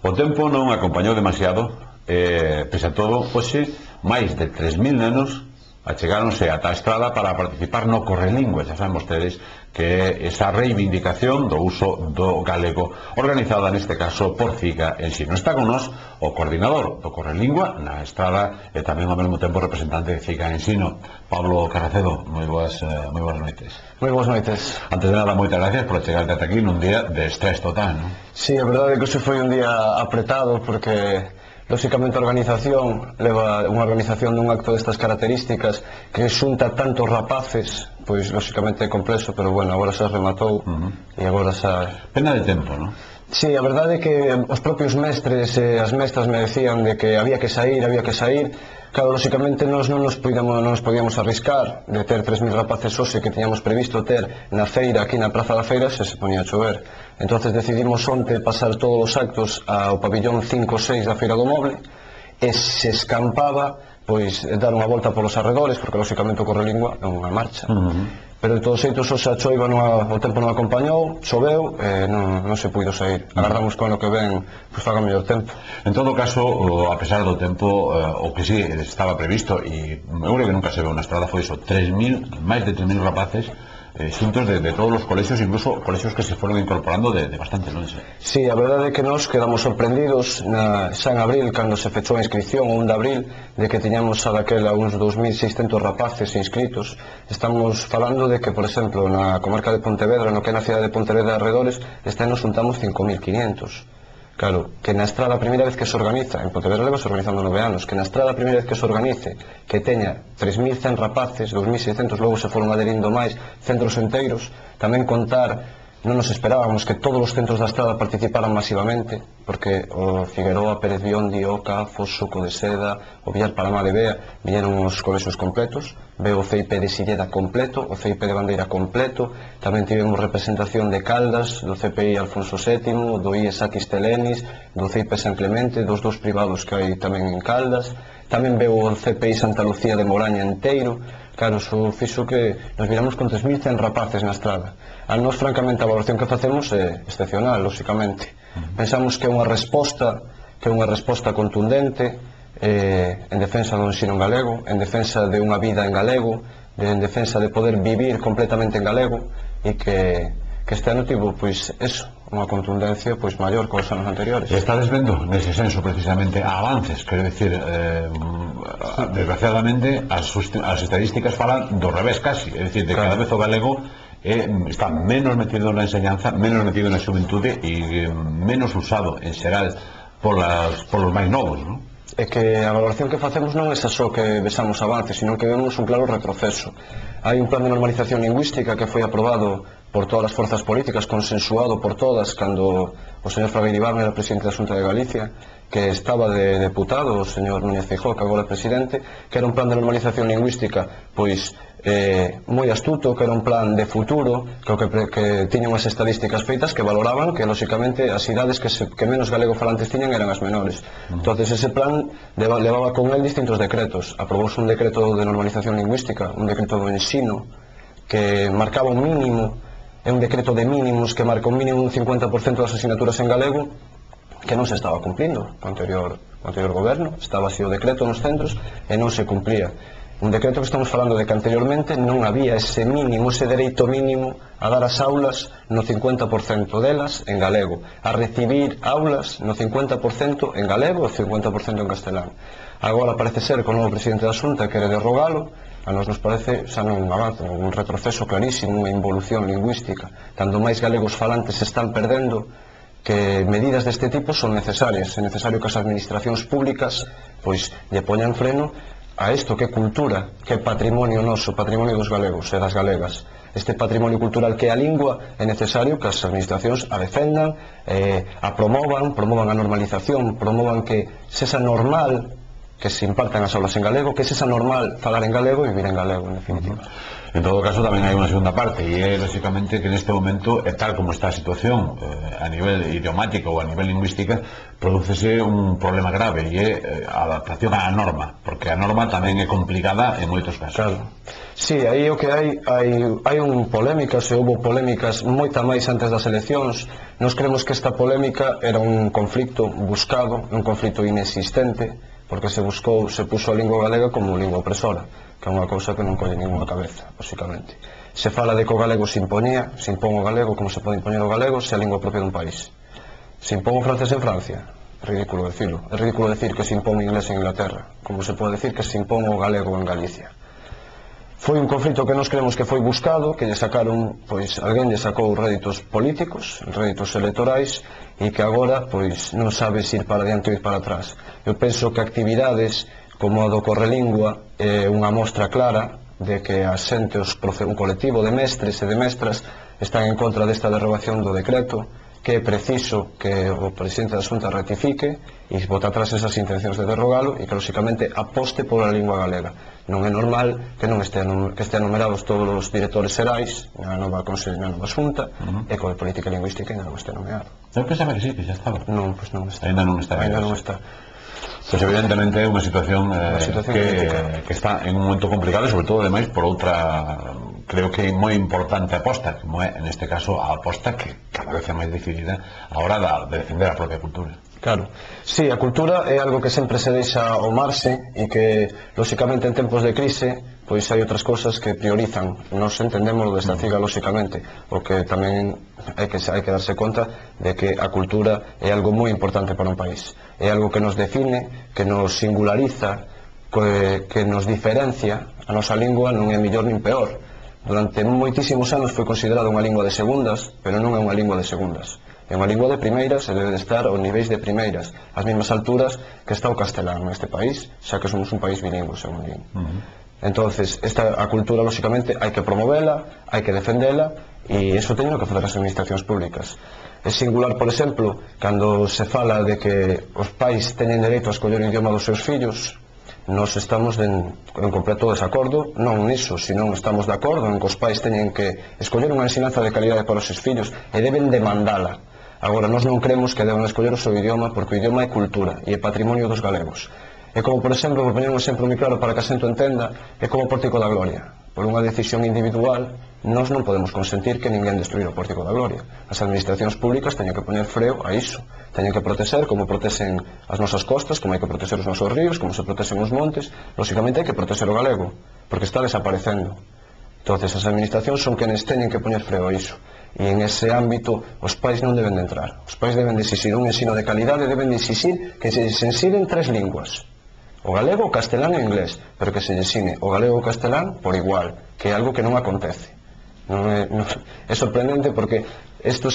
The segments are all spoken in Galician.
O tempo non acompañou demasiado, pese a todo, hoxe, máis de 3.000 nenos achegáronse ata a estrada para participar no Correlingua. Xa saben vostedes que é esa reivindicación do uso do galego, organizada neste caso por CIGA Ensino. Está con nós o coordinador do Correlingua na estrada e tamén ao mesmo tempo representante de CIGA Ensino, Pablo Carracedo. Moi boas noites. Moi boas noites. Antes de nada, moitas gracias por chegarte ata aquí nun día de estrés total, non? Sí, a verdade é que hoxe foi un día apretado porque lóxicamente a organización leva unha organización dun acto destas características que xunta tantos rapaces, pois lóxicamente é complexo, pero bueno, agora xa rematou e agora xa... Pena de tempo, non? Sí, a verdade é que os propios mestres e as mestras me decían de que había que sair. Claro, lóxicamente nós non nos podíamos arriscar de ter 3.000 rapaces hoxe que tiñamos previsto ter na feira, aquí na Praza da Feira, se ponía a chover. Entonces decidimos onte pasar todos os actos ao pabillón 5 ou 6 da Feira do Moble e se escampaba, pois, dar unha volta polos arredores, porque lóxicamente o Correlingua é unha marcha. Pero de todos xeitos hoxe a choiva o tempo non acompañou, choveu e non se puido sair. Agardamos que o ano que ven pois faga mellor tempo. En todo caso, a pesar do tempo, o que sí estaba previsto, e eu creo que nunca se veu na estrada, foi iso, máis de 3.000 rapaces xuntos de todos os colexios, incluso colexios que se foron incorporando de bastante longe. Sí, a verdade é que nós quedamos sorprendidos xa en abril, cando se fechou a inscripción, o 1 de abril, de que tiñamos a daquela uns 2.600 rapaces inscritos. Estamos falando de que, por exemplo, na comarca de Pontevedra, no que é na cidade de Pontevedra de arredores, este ano xuntamos 5.500. Claro, que na estrada a primeira vez que se organiza, en Pontevedra leva se organizando 9 anos, que na estrada a primeira vez que se organice, que teña 3.100 rapaces, 2.600, logo se foron aderindo máis, centros enteiros, tamén contar, non nos esperábamos que todos os centros da estrada participaran masivamente, porque o Figueroa, Pérez Biondi, Oca, Foso, Codeseda, o Villar Palamá de Bea, viñeron os colexios completos, veo o CIP de Silleda completo, o CIP de Bandeira completo, tamén tivemos representación de Caldas, do CPI Alfonso VII, do IES Aquis Telenis, do CIP San Clemente, dos dous privados que hai tamén en Caldas, tamén veo o CPI Santa Lucía de Moraña inteiro. Claro, iso fixo que nos viramos con 3.100 rapaces na estrada. A nós, francamente, a valoración que facemos é excepcional, lóxicamente. Pensamos que é unha resposta contundente en defensa do ensino en galego, en defensa de unha vida en galego, en defensa de poder vivir completamente en galego, e que este ano tivo, pois, eso, unha contundencia pois maior que os anos anteriores. E estades vendo nese senso precisamente avances, quero dicir, desgraciadamente as estadísticas falan do revés casi, é dicir, de cada vez o galego está menos metido na enseñanza, menos metido na xuventude e menos usado en xeral polos máis novos, non? É que a valoración que facemos non é só que vexamos avances, sino que vemos un claro retroceso. Hai un plan de normalización lingüística que foi aprobado por todas as forzas políticas, consensuado por todas, cando o señor Fragueiro Ibarne era presidente da Xunta de Galicia, que estaba de deputado, o señor Núñez Feijóo, que agora é presidente, que era un plan de normalización lingüística, pois, moi astuto, que era un plan de futuro, que tiña unhas estadísticas feitas que valoraban que, lóxicamente, as cidades que menos galego falantes tiñan eran as menores. Entonces, ese plan levaba con él distintos decretos. Aprobouse un decreto de normalización lingüística, un decreto do ensino, que marcaba un mínimo, é un decreto de mínimos que marca un mínimo un 50% das asignaturas en galego, que non se estaba cumplindo o anterior goberno. Estaba así o decreto nos centros e non se cumplía. Un decreto que estamos falando de que anteriormente non había ese mínimo, ese dereito mínimo a dar as aulas no 50% delas en galego, a recibir aulas no 50% en galego e 50% en castelán. Agora parece ser que o novo presidente da Xunta quere derrogalo. A nos parece xa non un avance, un retroceso clarísimo, unha involución lingüística. Cando máis galegos falantes se están perdendo, que medidas deste tipo son necesarias. É necesario que as administracións públicas pois lle poñan freno a isto que é cultura, que é patrimonio noso, patrimonio dos galegos e das galegas. Este patrimonio cultural que é a lingua, é necesario que as administracións a defendan, a promovan a normalización, promovan que sexa normal que se impartan as aulas en galego, que sexa normal falar en galego e vivir en galego, en definitiva. En todo caso, tamén hai unha segunda parte, e é, lógicamente, que neste momento, tal como está a situación a nivel idiomático ou a nivel lingüística, prodúcese un problema grave, e é a adaptación á norma, porque a norma tamén é complicada en moitos casos. Claro. Sí, aí o que hai un polémicas, e houve polémicas moita máis antes das eleccións. Nos creemos que esta polémica era un conflicto buscado, un conflicto inexistente, porque se puso a lingua galega como lingua opresora, que é unha cousa que non colle ninguna cabeza, basicamente. Se fala de que o galego se imponía, se impón o galego como se pode impoñer o galego se a lingua propia dun país. Se impón o francés en Francia, é ridículo decirlo. É ridículo decir que se impón o inglés en Inglaterra, como se pode decir que se impón o galego en Galicia. Foi un conflito que nos creemos que foi buscado, que lle sacaron, pois, alguén lle sacou réditos políticos, réditos electorais, e que agora, pois, non sabe se ir para diante ou ir para atrás. Eu penso que actividades como a do Correlingua é unha mostra clara de que a xente, un colectivo de mestres e de mestras están en contra desta derrogación do decreto, que é preciso que o presidente da Xunta rectifique e bote atrás esas intencións de derrogalo e que, lógicamente, aposte pola lingua galega. Non é normal que non estean numerados todos os directores xerais na nova Xunta e coa política lingüística ainda non este nomeado. Eu pensaba que sí, que xa estaba. Non, pois non está. Ainda non está. Ainda non está. Pois evidentemente é unha situación que está en un momento complicado e sobre todo ademais por outra, creo que é moi importante aposta, como é neste caso a aposta que cada vez é máis decidida a hora de defender a propia cultura. Claro, sí, a cultura é algo que sempre se deixa ao marxe e que, lóxicamente, en tempos de crise, pois hai outras cousas que priorizan. Nos entendemos desta ciga, lóxicamente, o que tamén hai que darse conta de que a cultura é algo moi importante para un país. É algo que nos define, que nos singulariza, que nos diferencia. A nosa lingua non é mellor nin peor. Durante moitísimos anos foi considerada unha lingua de segundas, pero non é unha lingua de segundas. É unha lingua de primeiras e debe de estar aos niveis de primeiras, ás mesmas alturas que está o castelán neste país, xa que somos un país bilingüe, según din. Entonces, a cultura, lóxicamente, hai que promovela, hai que defendela, e iso teñen que facer as administracións públicas. É singular, por exemplo, cando se fala de que os pais teñen dereito a escoller o idioma dos seus fillos, nós estamos en completo desacordo, non niso, senón estamos de acordo en que os pais teñen que escoller unha ensinanza de calidade para os seus fillos e deben demandala. Agora, nós non creemos que deban escoller o seu idioma, porque o idioma é cultura e é patrimonio dos galegos. É como, por exemplo, por poñer un exemplo moi claro para que a xente entenda, é como o Pórtico da Gloria. Por unha decisión individual, nós non podemos consentir que ninguén destruir o Pórtico da Gloria. As administracións públicas teñen que poñer freo a iso. Teñen que protexer como protexen as nosas costas, como hai que protexer os nosos ríos, como se protexen os montes. Lóxicamente hai que protexer o galego, porque está desaparecendo. Entonces, as administracións son quenes teñen que poñer freo a iso. E en ese ámbito os pais non deben de entrar. Os pais deben de exixir un ensino de calidade, deben de exixir que se ensiren 3 linguas, o galego, o castelán e o inglés, pero que se ensine o galego e o castelán por igual, que é algo que non acontece. É sorprendente porque isto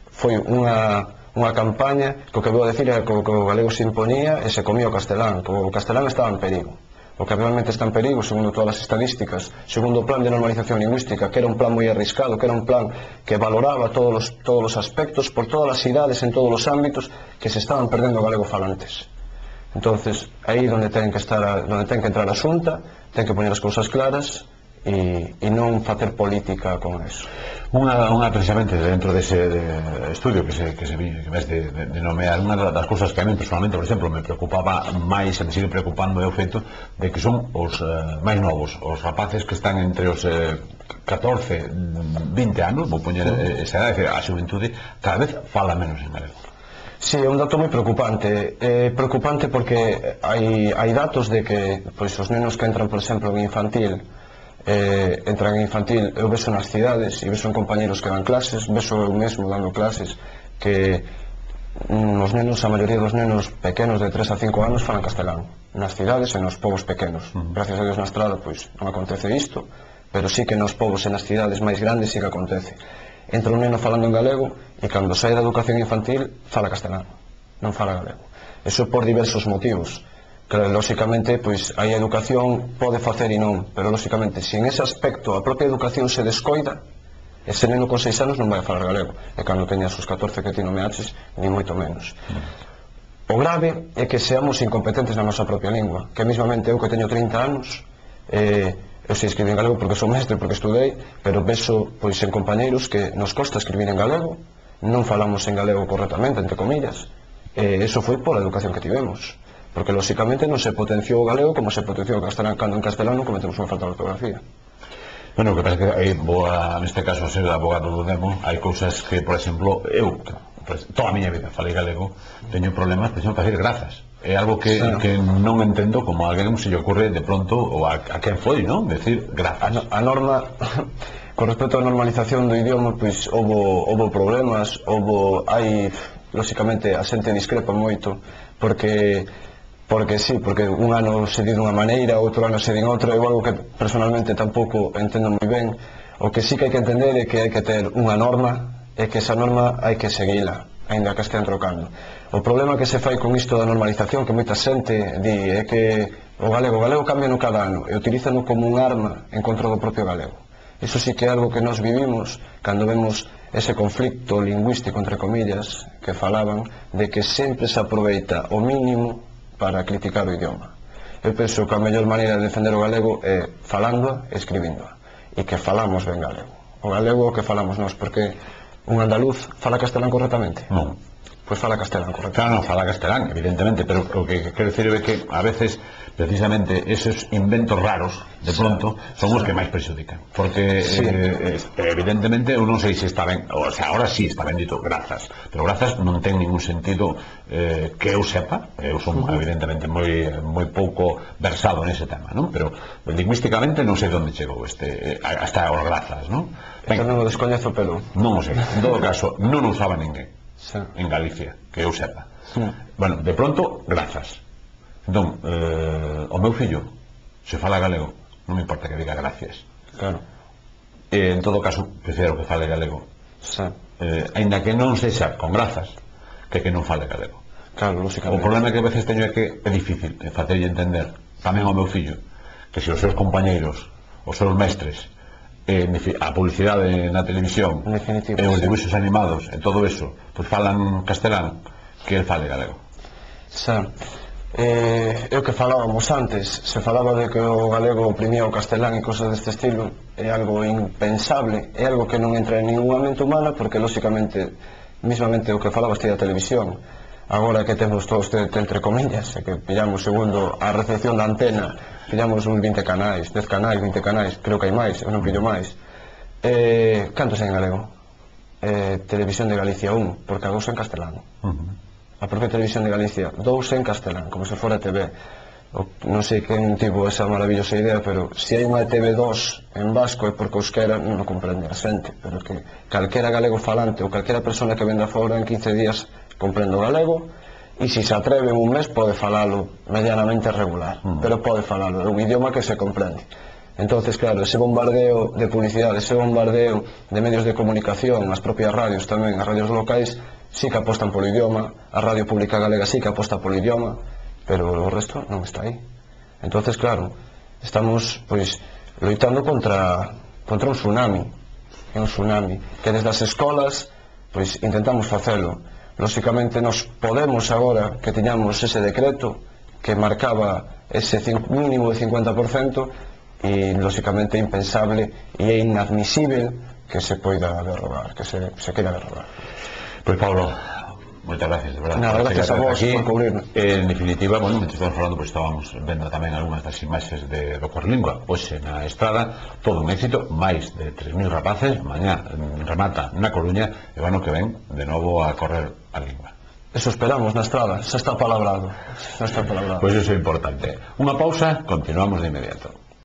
foi unha campaña que o que vou a decir é que o galego se imponía e se comía o castelán, que o castelán estaba en perigo. O que realmente está en perigo, segundo todas as estadísticas, segundo o plan de normalización lingüística, que era un plan moi arriscado, que era un plan que valoraba todos os aspectos, por todas as idades, en todos os ámbitos, que se estaban perdendo galego falantes. Entonces, aí onde ten que entrar a Xunta, ten que poñer as cousas claras e non facer política con eso. Unha precisamente dentro dese estudio que ves de nomear, unha das cousas que a mí personalmente, por exemplo, me preocupaba máis e me sigue preocupando é o feito de que son os máis novos, os rapaces que están entre os 14, 20 anos, vou poñer esa edad, a xuventude cada vez fala menos en galego. Sí, é un dato moi preocupante. É preocupante porque hai datos de que os nenos que entran, por exemplo, en infantil, entran en infantil, eu vexo nas cidades e vexo en compañeros que dan clases, vexo eu mesmo dando clases, que os nenos, a maioría dos nenos pequenos de 3 a 5 anos falan castelán nas cidades e nos povos pequenos. Gracias a Dios na estrada pois non acontece isto, pero sí que nos povos e nas cidades máis grandes sí que acontece. Entra un neno falando en galego e cando sai da educación infantil fala castelán, non fala galego. Eso por diversos motivos. Claro, lóxicamente, pois, aí a educación pode facer e non, pero lóxicamente, se en ese aspecto a propia educación se descoida, ese neno con 6 anos non vai a falar galego, e cando teñas os 14 que ti nomeaches, ni moito menos. O grave é que seamos incompetentes na nosa propia lingua, que mesmamente eu que teño 30 anos, eu sei escribir en galego porque sou mestre, porque estudei, pero vexo pois en compañeiros que nos costa escribir en galego, non falamos en galego correctamente, entre comillas, e iso foi pola educación que tivemos, porque lóxicamente non se potenciou o galego como se potenciou o castelán, cando en castelán non cometemos unha falta de ortografía. Bueno, o que pasa que aí vou neste caso a ser abogado do demo. Hai cousas que, por exemplo, eu toda a miña vida falei galego, teño problemas, por exemplo, para decir grazas. É algo que non entendo como a alguén se lle ocurre de pronto, ou a quen foi, non? Decir grazas. A norma, con respecto á normalización do idioma, pois houbo problemas, hai, lóxicamente, a xente discrepa moito, porque sí, porque un ano se di dunha maneira, outro ano se di outra, é algo que personalmente tampouco entendo moi ben. O que sí que hai que entender é que hai que ter unha norma, e que esa norma hai que seguila, aínda que estean trocando. O problema que se fai con isto da normalización, que moita xente di, é que o galego cambia no cada ano e utilízano como un arma en contra do propio galego. Iso sí que é algo que nos vivimos cando vemos ese conflicto lingüístico, entre comillas, que falaban de que sempre se aproveita o mínimo para criticar o idioma. Eu penso que a mellor maneira de defender o galego é falándoa e escribíndoa, e que falamos ben galego. O galego é o que falamos nós, porque un andaluz fala castelán correctamente? Non. Pois fala castelán correctamente. Claro, non fala castelán, evidentemente, pero o que quero dicir é que a veces precisamente esos inventos raros de pronto son os que máis perxudican, porque evidentemente eu non sei se está ben, o sea, ahora sí está ben dito grazas, pero grazas non ten ningún sentido que eu sepa. Eu son evidentemente moi pouco versado nese tema, non? Pero lingüísticamente non sei onde chegou hasta os grazas, non? Então non o descoñezo, pero non o sei, en todo caso non o usaba ninguén en Galicia, que eu sepa. Bueno, de pronto, grazas. Entón, o meu fillo se fala galego, non me importa que diga gracias. Claro. En todo caso, prefiro que fale galego, aínda que non sexa con grazas, que non fale galego. Claro, lógicamente. O problema que a veces teño é que é difícil facerlle entender tamén ao meu fillo que se os seus compañeiros, os seus mestres, a publicidade na televisión, e os dibuixos animados e todo eso, pois falan castelán, que el fale galego. É o que falábamos antes, se falaba de que o galego oprimía o castelán e cosas deste estilo. É algo impensable, é algo que non entra en ninguna mente humana, porque lógicamente mismamente o que falaba este da televisión, agora que temos todo este entre comillas, que pillamos segundo a recepción da antena, pillamos uns 20 canais, 10 canais, 20 canais, creo que hai máis, eu non pillo máis. Cantos hai en galego? Televisión de Galicia 1, porque a 2 en castelán. A propia Televisión de Galicia 2 en castelán, como se fora TV. Non sei quen tivo esa maravillosa idea, pero se hai unha TV2 en vasco é porque euskera non o comprende a xente, pero que calquera galego falante ou calquera persona que venda fora en 15 días comprende o galego, e se se atreve en un mes pode falalo medianamente regular, pero pode falalo, é un idioma que se comprende. Entonces, claro, ese bombardeo de publicidade, ese bombardeo de medios de comunicación, as propias radios tamén, as radios locais, sí que apostan polo idioma, a Radio Pública Galega sí que aposta polo idioma, pero o resto non está aí. Entonces, claro, estamos pois loitando contra un tsunami, é un tsunami, que desde as escolas pois intentamos facelo. Lógicamente nos podemos agora que teñamos ese decreto que marcaba ese mínimo de 50%, e lógicamente é impensable e é inadmisible que se poida derrogar, que se queira derrogar. Pois Pablo, moitas gracias, de verdade. Nada, gracias a vos por cubrirme. En definitiva, bueno, mentre estamos falando, pois estábamos vendo tamén algunhas das imaxes do Correlingua. Hoxe na estrada, todo un éxito, máis de 3.000 rapaces, mañá remata na Coruña, e o ano que ven, de novo a correr a lingua. Eso esperamos na estrada, xa está palabrado. Pois iso é importante. Unha pausa, continuamos de inmediato.